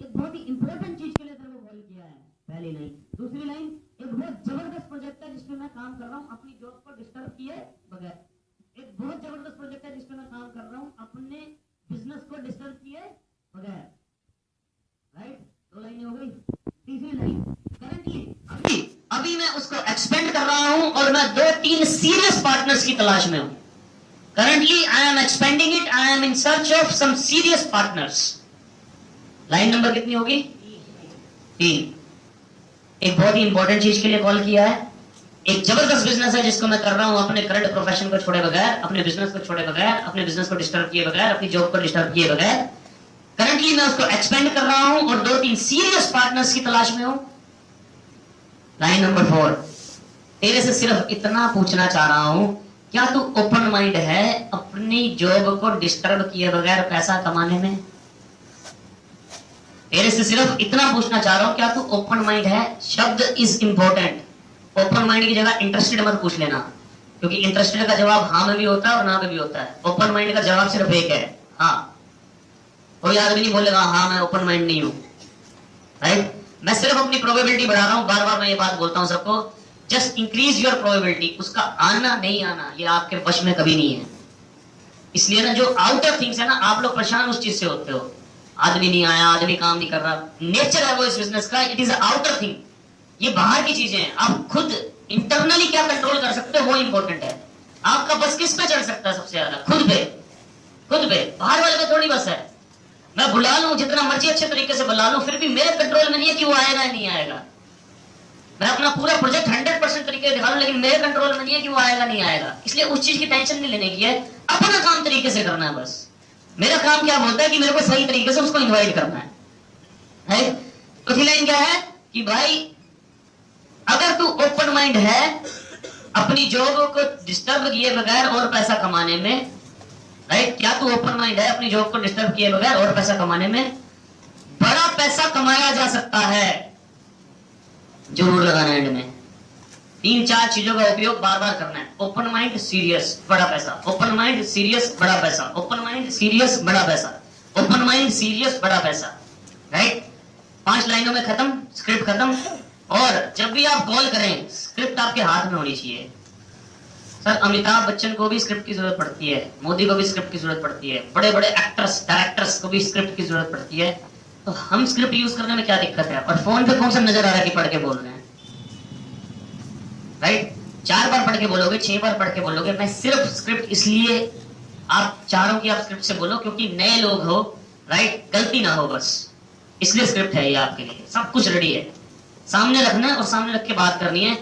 एक बहुत ही इंपॉर्टेंट चीज के लिए तेरे को कॉल किया है। पहली लाइन। दूसरी लाइन, एक बहुत जबरदस्त प्रोजेक्ट है जिसमें मैं काम कर रहा हूँ अपनी जॉब को डिस्टर्ब किए बगैर। एक बहुत जबरदस्त प्रोजेक्ट है जिसमें मैं काम कर रहा हूँ अपने बिजनेस को डिस्टर्ब किए बगैर। राइट, दो लाइनें हो गई। तीसरी लाइन, करंटली अभी मैं उसको एक्सपेंड कर रहा हूं और मैं 2-3 सीरियस पार्टनर्स की तलाश में हूं। Currently I am expanding it, I am in search of some serious partners. Line number कितनी होगी? 3। एक बहुत ही इंपॉर्टेंट चीज के लिए कॉल किया है। एक जबरदस्त बिजनेस है जिसको मैं कर रहा हूं अपने करंट प्रोफेशन को छोड़े बगैर, अपने बिजनेस को छोड़े बगैर, अपने बिजनेस को डिस्टर्ब किए बगैर, अपनी जॉब को डिस्टर्ब किए बगैर। करंटली मैं उसको एक्सपेंड कर रहा हूं और 2-3 सीरियस पार्टनर्स की तलाश में हूं। लाइन नंबर 4, तेरे से सिर्फ इतना पूछना चाह रहा हूं, क्या तू ओपन माइंड है अपनी जॉब को डिस्टर्ब किए बगैर पैसा कमाने में? तेरे से सिर्फ इतना पूछना चाह रहा हूं, क्या तू ओपन माइंड है? शब्द इज इंपॉर्टेंट। ओपन माइंड की जगह इंटरेस्टेड मत पूछ लेना, क्योंकि इंटरेस्टेड का जवाब हाँ में भी होता है और ना में भी होता है। ओपन माइंड का जवाब सिर्फ एक है, हाँ। कोई आदमी नहीं बोलेगा हाँ मैं ओपन माइंड नहीं हूं। राइट, मैं सिर्फ अपनी प्रोबेबिलिटी बढ़ा रहा हूं। बार बार मैं ये बात बोलता हूं सबको, जस्ट इंक्रीज योर प्रोबेबिलिटी। उसका आना नहीं आना ये आपके वश में कभी नहीं है। इसलिए ना, जो आउटर थिंग्स है ना, आप लोग परेशान उस चीज से होते हो। आदमी नहीं आया, आदमी काम नहीं कर रहा, नेचर है वो इस बिजनेस का। इट इज आउटर थिंग, ये बाहर की चीजें हैं। आप खुद इंटरनली क्या कंट्रोल कर सकते हो वो इंपॉर्टेंट है। आपका बस किस पे चढ़ सकता है सबसे ज्यादा? खुद पे। खुद पे, बाहर वाले पे थोड़ी बस है। मैं बुला लूं जितना मर्जी अच्छे तरीके से बुला लूं, फिर भी मेरे कंट्रोल में नहीं है कि वो आएगा या नहीं आएगा। मैं अपना पूरा प्रोजेक्ट 100% तरीके से दिखा लूं, लेकिन मेरे कंट्रोल में नहीं है कि वो आएगा नहीं आएगा। इसलिए उस चीज की टेंशन नहीं लेने की है, अपना काम तरीके से करना है बस। मेरा काम क्या बोलता है कि मेरे को सही तरीके से उसको इन्वाइट करना है। चौथी लाइन क्या है कि भाई अगर तू ओपन माइंड है अपनी जॉब को डिस्टर्ब किए बगैर और पैसा कमाने में, राइट, क्या तू ओपन माइंड है अपनी जॉब को डिस्टर्ब किए बगैर और पैसा कमाने में? बड़ा पैसा कमाया जा सकता है, जरूर लगाना एंड में। 3-4 चीजों का उपयोग बार बार करना है। ओपन माइंड, सीरियस, बड़ा पैसा। ओपन माइंड, सीरियस, बड़ा पैसा। ओपन माइंड, सीरियस, बड़ा पैसा। ओपन माइंड, सीरियस, बड़ा पैसा। राइट, 5 लाइनों में खत्म, स्क्रिप्ट खत्म। और जब भी आप कॉल करें, स्क्रिप्ट आपके हाथ में होनी चाहिए। सर, अमिताभ बच्चन को भी स्क्रिप्ट की जरूरत पड़ती है, मोदी को भी स्क्रिप्ट की जरूरत पड़ती है, बड़े बड़े एक्टर्स, डायरेक्टर्स को भी स्क्रिप्ट की जरूरत पड़ती है। तो हम स्क्रिप्ट यूज करने में क्या दिक्कत है? और फोन पे कौन सा नजर आ रहा है कि पढ़ के बोल रहे हैं? राइट, 4 बार पढ़ के बोलोगे, 6 बार पढ़ के बोलोगे। मैं सिर्फ स्क्रिप्ट इसलिए आप चाह रहा हूं कि आप स्क्रिप्ट से बोलो क्योंकि नए लोग हो, राइट, गलती ना हो बस, इसलिए स्क्रिप्ट है ये आपके लिए। सब कुछ रेडी है, सामने रखना है और सामने रख के बात करनी है।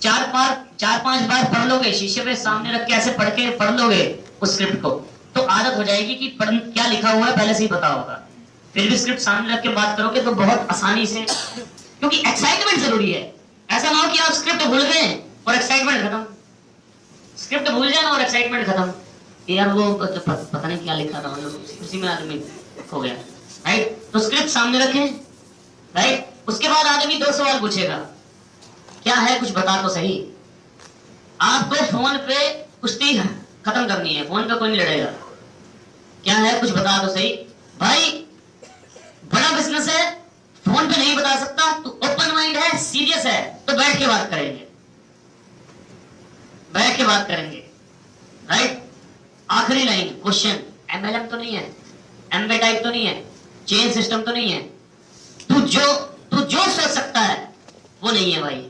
4-5 बार पढ़ लोगे, शीशे पे सामने रख के ऐसे पढ़ लोगे उस स्क्रिप्ट को, तो आदत हो जाएगी कि क्या लिखा हुआ है पहले से ही पता होगा। फिर भी स्क्रिप्ट सामने रख के बात करोगे तो बहुत आसानी से, क्योंकि एक्साइटमेंट जरूरी है। ऐसा ना हो कि आप स्क्रिप्ट भूल गए और एक्साइटमेंट खत्म। स्क्रिप्ट भूल जाना और एक्साइटमेंट खत्म, यार वो पता नहीं क्या लिखा था, उसी में आदमी हो गया। राइट, तो स्क्रिप्ट सामने रखें। राइट, उसके बाद आदमी 2 सवाल पूछेगा, क्या है कुछ बता तो सही। आपको फोन पे कुश्ती खत्म करनी है, फोन पे कोई नहीं लड़ेगा। क्या है कुछ बता तो सही। भाई बड़ा बिजनेस है, फोन पे नहीं बता सकता, तो ओपन माइंड है, सीरियस है, तो बैठ के बात करेंगे, बैठ के बात करेंगे। राइट, आखिरी लाइन, क्वेश्चन। MLM तो नहीं है, MBA टाइप तो नहीं है, चेन सिस्टम तो नहीं है। तू जो सोच सकता है वो नहीं है भाई,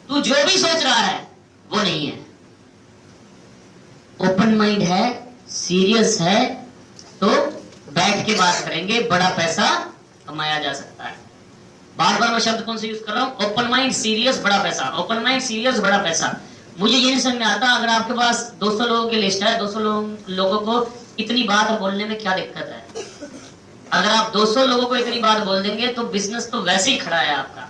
तू जो भी सोच रहा है वो नहीं है। ओपन माइंड है, सीरियस है, तो बैठ के बात करेंगे, बड़ा पैसा कमाया जा सकता है। बार बार मैं शब्द कौन से यूज कर रहा हूं? ओपन माइंड, सीरियस, बड़ा पैसा। ओपन माइंड, सीरियस, बड़ा पैसा। मुझे ये नहीं समझ में आता, अगर आपके पास 200 लोगों की लिस्ट है, 200 लोगों को इतनी बात बोलने में क्या दिक्कत है? अगर आप 200 लोगों को इतनी बात बोल देंगे तो बिजनेस तो वैसे ही खड़ा है आपका।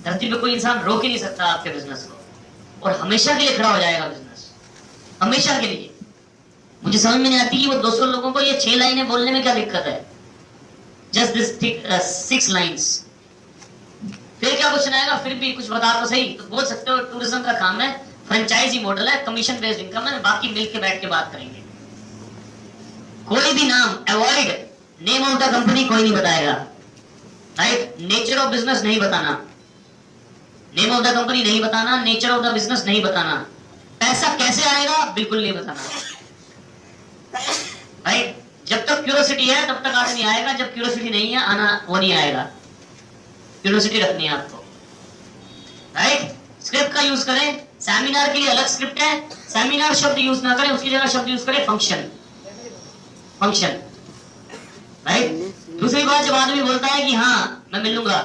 धरती पे कोई इंसान रोक ही नहीं सकता आपके बिजनेस को, और हमेशा के लिए खड़ा हो जाएगा बिजनेस, हमेशा के लिए। मुझे समझ में नहीं आती कि वो 200 लोगों को ये 6 लाइनें बोलने में क्या दिक्कत है? Just this 6 lines. फिर क्या क्वेश्चन आएगा, फिर भी कुछ बता तो सही, तो बोल सकते हो टूरिज्म का काम है, फ्रेंचाइजी मॉडल है, कमीशन बेस्ड इनकम है, बाकी मिलके बैठ के बात करेंगे। कोई भी नाम avoid name of the company कोई नहीं बताएगा, राइट। नेचर ऑफ बिजनेस नहीं बताना, नेम ऑफ द कंपनी नहीं बताना, नेचर ऑफ द बिजनेस नहीं बताना, पैसा कैसे आएगा बिल्कुल नहीं बताना, राइट। जब तक क्यूरियोसिटी है तब तक आदमी आएगा, जब क्यूरियोसिटी नहीं है आना वो नहीं आएगा। क्यूरियोसिटी रखनी है आपको, राइट। स्क्रिप्ट का यूज करें, सेमिनार के लिए अलग स्क्रिप्ट है, सेमिनार शब्द यूज ना करें, उसकी जगह शब्द यूज करें फंक्शन, फंक्शन, राइट। दूसरी बात, जब आदमी बोलता है कि हाँ मैं मिलूंगा,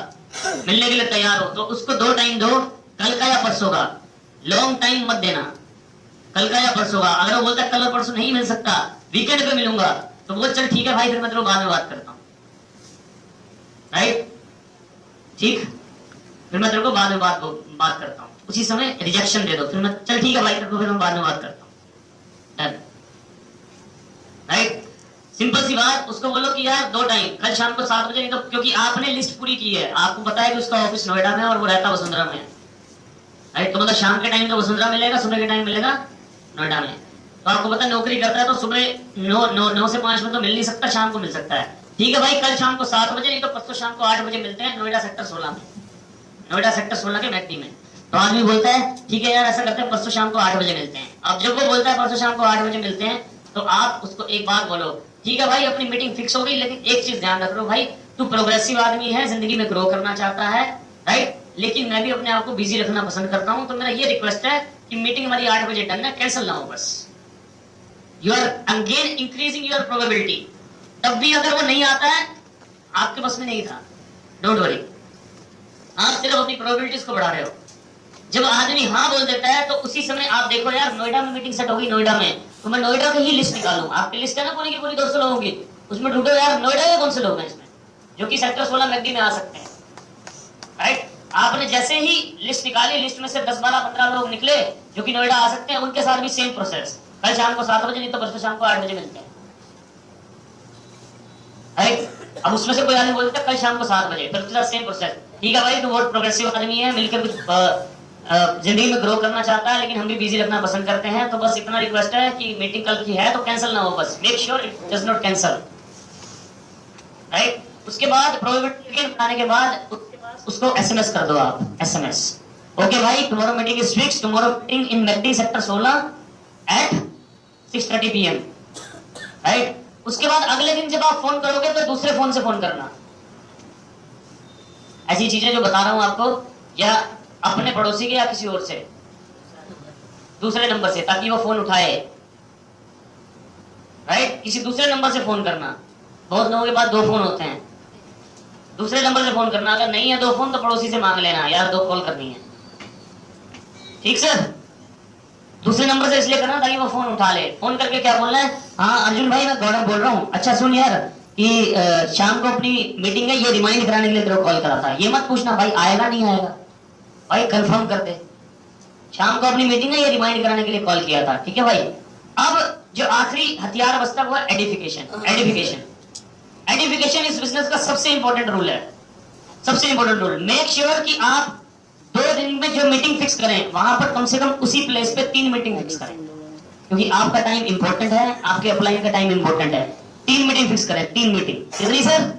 मिलने के लिए तैयार हो, तो उसको 2 टाइम दो, कल का या परसों का, लॉन्ग टाइम मत देना, कल का या परसों का। अगर वो बोलता है कल और परसों नहीं मिल सकता, वीकेंड पे मिलूंगा, तो बोल चल ठीक है भाई, फिर मैं तेरे को बाद में बात करता हूं, राइट, ठीक, फिर मैं तेरे को बाद में बात करता हूं, उसी समय रिजेक्शन दे दो, फिर मैं चल ठीक है भाई तेरे को फिर मैं बाद में बात करता हूं, राइट। सिंपल सी बात, उसको बोलो कि यार 2 टाइम, कल शाम को 7 बजे, नहीं तो, क्योंकि आपने लिस्ट पूरी की है, आपको पता है कि उसका ऑफिस नोएडा में और वो रहता वसुंधरा में, राइट। तो मतलब शाम के टाइम तो वसुंधरा मिलेगा, सुबह के टाइम मिलेगा नोएडा में। तो आपको पता नौकरी करता है तो सुबह 9 से 5 में तो मिल नहीं सकता, शाम को मिल सकता है, ठीक है भाई, कल शाम को 7 बजे, नहीं तो परसों शाम को 8 बजे मिलते हैं नोएडा सेक्टर 16 में, नोएडा सेक्टर 16 के मैकडी में। तो आदमी बोलता है ठीक है यार ऐसा करते हैं, परसों शाम को 8 बजे मिलते हैं। अब जब वो बोलता है परसों शाम को 8 बजे मिलते हैं, तो आप उसको एक बात बोलो, ठीक है भाई अपनी मीटिंग फिक्स हो गई, लेकिन एक चीज ध्यान रख लो भाई, तू प्रोग्रेसिव आदमी है, जिंदगी में ग्रो करना चाहता है, राइट, लेकिन मैं भी अपने आप को बिजी रखना पसंद करता हूं, तो मेरा ये रिक्वेस्ट है कि मीटिंग हमारी 8 बजे डन है, कैंसिल ना हो बस। You are again increasing your probability. तब भी अगर वो नहीं आता है, आपके बस में नहीं था, डोंट वरी, आप सिर्फ अपनी प्रोबेबिलिटीज को बढ़ा रहे हो। जब आदमी हाँ बोल देता है तो उसी समय आप देखो यार नोएडा में मीटिंग सेट होगी, नोएडा में, तो मैं नोएडा की ही लिस्ट निकालूं, आपकी लिस्ट है ना पूरी की पूरी 200 लोगों की, उसमें ढूंढो यार नोएडा के कौन से लोग हैं इसमें जो कि सेक्टर 16 मैकडी में आ सकते हैं, राइट। आपने जैसे ही लिस्ट निकाली, लिस्ट में से 10, 12, 15 लोग निकले जो कि नोएडा आ सकते हैं, उनके साथ भी सेम प्रोसेस, कल शाम को 7 बजे, नहीं तो परसों शाम को 8 बजे मिलते हैं, राइट। अब उसमें से कोई आदमी बोलता है कल शाम को 7 बजे, फिर उसके साथ सेम प्रोसेस, ठीक है भाई तू बहुत प्रोग्रेसिव आदमी है, मिलकर कुछ जिंदगी में ग्रो करना चाहता है, लेकिन हम भी बिजी रखना पसंद करते हैं, तो बस इतना रिक्वेस्ट है कि मीटिंग कल की है तो कैंसिल ना हो, बस make sure it does not cancel, right. उसके बाद प्रोबेबिलिटी बताने के बाद उसको एसएमएस कर दो आप, एसएमएस, ओके भाई tomorrow meeting is fixed, tomorrow meeting in McD sector 16 at 6:30 PM, right. उसके बाद अगले दिन जब आप फोन करोगे तो दूसरे फोन से फोन करना, ऐसी चीजें जो बता रहा हूं आपको, या अपने पड़ोसी के या किसी और से, दूसरे नंबर से, ताकि वो फोन उठाए, राइट। किसी दूसरे नंबर से फोन करना, बहुत लोगों के पास 2 फोन होते हैं, दूसरे नंबर से फोन करना, अगर नहीं है 2 फोन तो पड़ोसी से मांग लेना यार 2 कॉल करनी है, ठीक सर। दूसरे नंबर से इसलिए करना ताकि वो फोन उठा ले, फोन करके क्या बोलना है, हाँ अर्जुन भाई मैं गौरव बोल रहा हूँ, अच्छा सुन यार कि शाम को अपनी मीटिंग है, ये रिमाइंड कराने के लिए तेरे को कॉल करा था, ये मत पूछना भाई आएगा नहीं आएगा, भाई कंफर्म कर दे, शाम को अपनी मीटिंग है, ये रिमाइंड कराने के लिए कॉल किया था, ठीक है भाई। अब जो आखिरी हथियार बचता है वो है एडिफिकेशन। एडिफिकेशन इस बिजनेस का सबसे इंपॉर्टेंट रूल है, सबसे इंपॉर्टेंट रूल, मेक श्योर कि आप 2 दिन में जो मीटिंग फिक्स करें वहां पर कम से कम उसी प्लेस पे 3 मीटिंग फिक्स करें, क्योंकि आपका टाइम इंपॉर्टेंट है, आपके अप्लाई का टाइम इंपॉर्टेंट है। 3 मीटिंग फिक्स करें, 3 मीटिंग, कितनी सर?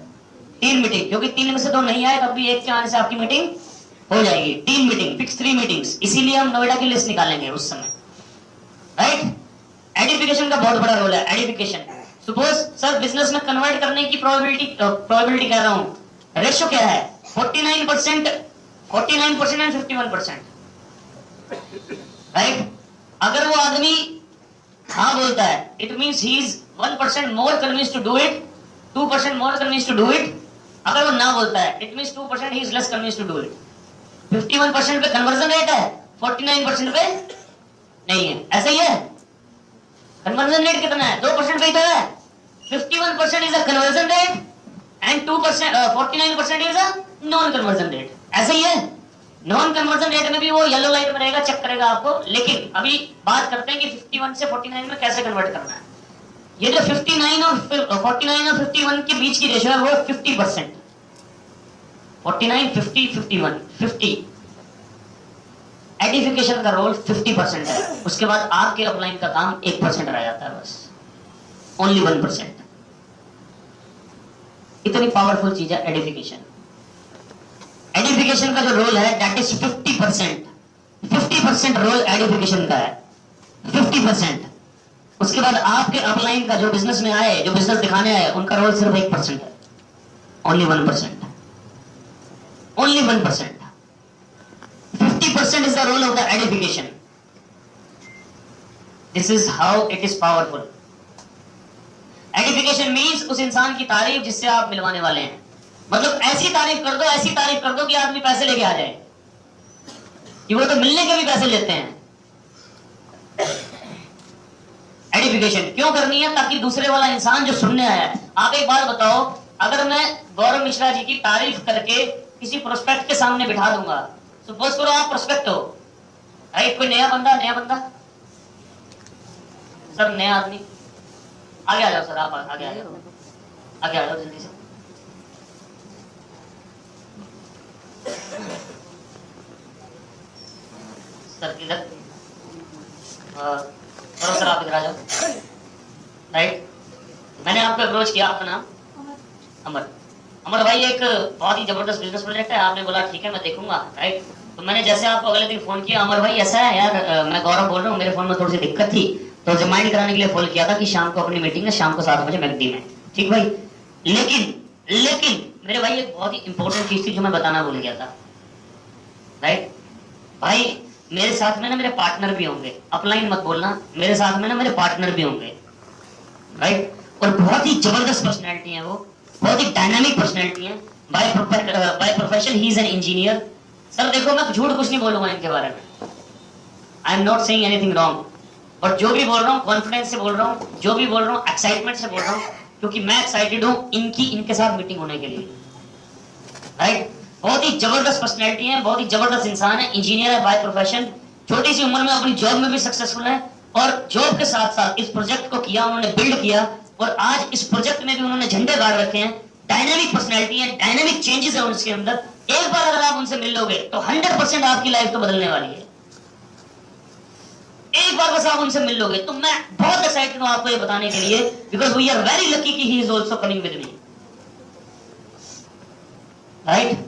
3 मीटिंग, क्योंकि 3 में से 2 नहीं आए तब भी एक के आने से आपकी मीटिंग हो जाएगी। 3 मीटिंग फिक्स, 3 मीटिंग्स, इसीलिए हम नोएडा की लिस्ट निकालेंगे उस समय, राइट। एडिफिकेशन का बहुत बड़ा रोल है, एडिफिकेशन। सपोज सर बिजनेस में कन्वर्ट करने की प्रोबेबिलिटी कह रहा हूं, रेशियो क्या है, 49% एंड 51%, राइट। अगर वो आदमी हाँ बोलता है, it means he is 1% more convinced to do it, 2% more convinced to do it. अगर वो ना बोलता है, it means 2% he is less convinced to do it. 51% पे कन्वर्जन रेट है, 49% पे नहीं है, ऐसा ही है। कन्वर्जन रेट कितना है? 2% पे ही तो है। 51% is a conversion rate and 49% is a non conversion rate, ऐसा ही है। नॉन कन्वर्जन रेट में भी वो येलो लाइट में रहेगा, चेक करेगा आपको। लेकिन अभी बात करते हैं कि 51 से 49 में कैसे कन्वर्ट करना है। ये जो 49 और 51 के बीच की रेशियो है वो 50%। 49, 50, 51, 50। एडिफिकेशन का रोल 50% है। उसके बाद आपके अपलाइन का काम 1% रह जाता है, बस ओनली 1%। इतनी पावरफुल चीज है एडिफिकेशन। एडिफिकेशन का जो रोल है दैट इज 50% रोल एडिफिकेशन का है, 50%। उसके बाद आपके अपलाइन का जो बिजनेस में आए, जो बिजनेस दिखाने आए, उनका रोल सिर्फ 1% है, only 1%, only 1%। 50% is the role of the edification. This is how it is powerful. Edification means उस इंसान की तारीफ जिससे आप मिलवाने वाले हैं। मतलब ऐसी तारीफ कर दो, ऐसी तारीफ कर दो कि आदमी पैसे लेके आ जाए, कि वो तो मिलने के भी पैसे लेते हैं। एडिफिकेशन क्यों करनी है? ताकि दूसरे वाला इंसान जो सुनने आया है। आप एक बात बताओ, अगर मैं गौरव मिश्रा जी की तारीफ करके किसी प्रोस्पेक्ट के सामने बिठा दूंगा, सपोज करो आप प्रोस्पेक्ट हो, राइट? कोई नया बंदा सर, नया आदमी, आगे आ जाओ सर, आप आगे आ जाओ, आगे आ जाओ जल्दी से। सर किधर? सर आप इधर आ जाओ, राइट? मैंने आपको अप्रोच किया, आपका नाम? अमर भाई, एक बहुत ही जबरदस्त बिजनेस प्रोजेक्ट है, आपने बोला ठीक है मैं देखूंगा, राइट? तो मैंने जैसे आपको अगले दिन फोन किया, अमर भाई ऐसा है यार, मैं गौरव बोल रहा हूँ, मेरे फोन में थोड़ी सी दिक्कत थी, तो रिमाइंड कराने के लिए फोन किया था कि शाम को अपनी मीटिंग है, शाम को 7 बजे मैगडी में, ठीक भाई? लेकिन मेरे भाई एक बहुत ही इंपॉर्टेंट चीज थी जो मैं बताना भूल गया था, राइट? भाई मेरे साथ में ना मेरे पार्टनर भी होंगे, अपलाइन मत बोलना, मेरे साथ में ना मेरे पार्टनर भी होंगे, राइट? और बहुत ही जबरदस्त पर्सनैलिटी है वो, बहुत ही डायनामिक पर्सनैलिटी है। By profession he is an engineer. Sir देखो, मैं झूठ कुछ नहीं बोलूंगा इनके बारे में, I am not saying anything wrong, और जो भी बोल रहा हूँ कॉन्फिडेंस से बोल रहा हूँ, जो भी बोल रहा हूँ एक्साइटमेंट से बोल रहा हूँ, क्योंकि मैं एक्साइटेड हूँ इनके साथ मीटिंग होने के लिए, राइट? बहुत ही जबरदस्त पर्सनैलिटी है, बहुत ही जबरदस्त इंसान है, इंजीनियर है बाय प्रोफेशन, छोटी सी उम्र में अपनी जॉब में भी सक्सेसफुल है, और जॉब के साथ साथ इस प्रोजेक्ट को किया उन्होंने, बिल्ड किया, और आज इस प्रोजेक्ट में भी उन्होंने झंडे गाड़ रखे हैं। डायनामिक पर्सनैलिटी है, डायनामिक चेंजेस है उनके अंदर। एक बार अगर आप उनसे मिल लोगे तो 100% आपकी लाइफ तो बदलने वाली है। एक बार बस आप उनसे मिल लोगे तो मैं बहुत एक्साइटेड हूं आपको ये बताने के लिए, because we are very lucky कि he is also coming with me, right?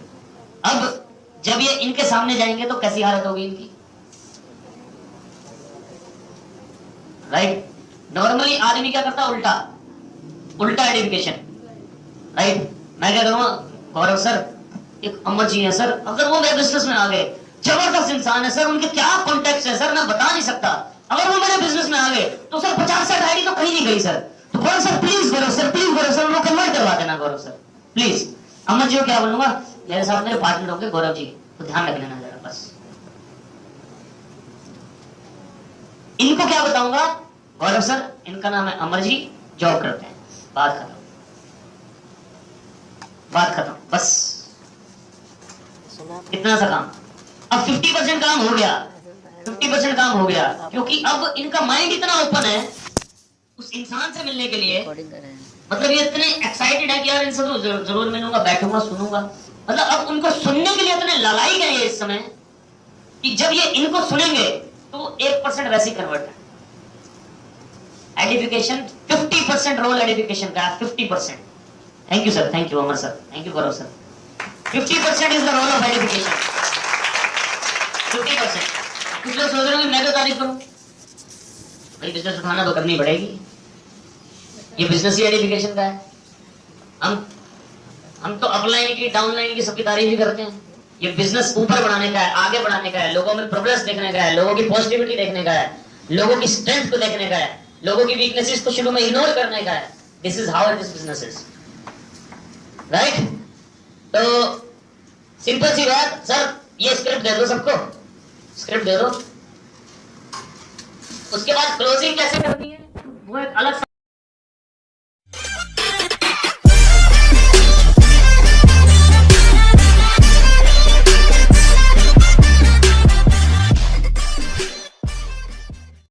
अब जब ये इनके सामने जाएंगे तो कैसी हालत होगी इनकी, राइट? नॉर्मली आदमी क्या करता है? उल्टा एडिफिकेशन, राइट? मैं क्या करूंगा, गौरव सर, एक अमर जी है सर, अगर वो मेरे बिजनेस में आ गए, जबरदस्त इंसान है सर, उनके क्या कॉन्टेक्ट है सर, मैं बता नहीं सकता, अगर वो मेरे बिजनेस में आ गए तो सर 50-60 आईडी तो कहीं नहीं गई सर, तो गौरव सर प्लीज, गौरव सर उनको कन्वर्ट करवा देना, गौरव सर प्लीज। अमर जी को क्या बोलूंगा, मेरे साथ मेरे पार्टनर होंगे गौरव जी, तो ध्यान रख लेना जरा बस। इनको क्या बताऊंगा, गौरव सर इनका नाम है अमर जी, जॉब करते हैं, बात खत्म, बस इतना सा काम। अब 50% काम हो गया, 50% काम हो गया, क्योंकि अब इनका माइंड इतना ओपन है उस इंसान से मिलने के लिए, मतलब ये इतने एक्साइटेड है कि यार इनसे तो जरूर मिलूंगा, बैठूंगा, सुनूंगा, मतलब अब उनको सुनने के लिए इतने ललाई गए इस समय कि जब ये इनको सुनेंगे तो 1% वैसे ही कन्वर्ट है। एडिफिकेशन 50% रोल एडिफिकेशन का, 50%। Thank you sir, thank you Amar sir, thank you Gaurav sir. 50% is the role of edification, 50%। कुछ लोग सोच रहे हैं मैं तो तारीफ करूं, भाई बिजनेस उठाना तो करनी पड़ेगी, ये बिजनेस ही एडिफिकेशन का है। हम तो अपलाइन की, डाउनलाइन की सबकी तारीफ ही करते हैं। ये बिजनेस ऊपर बढ़ाने का है, आगे बढ़ाने का है, लोगों में प्रोग्रेस देखने का है, लोगों की पॉजिटिविटी देखने का है, लोगों की स्ट्रेंथ को देखने का है, लोगों की वीकनेसेस को शुरू में इग्नोर करने का है। This is how it is business is, right? तो सिंपल सी बात, सर ये स्क्रिप्ट दे दो सबको, स्क्रिप्ट दे दो, उसके बाद क्लोजिंग कैसे करनी है वो एक अलग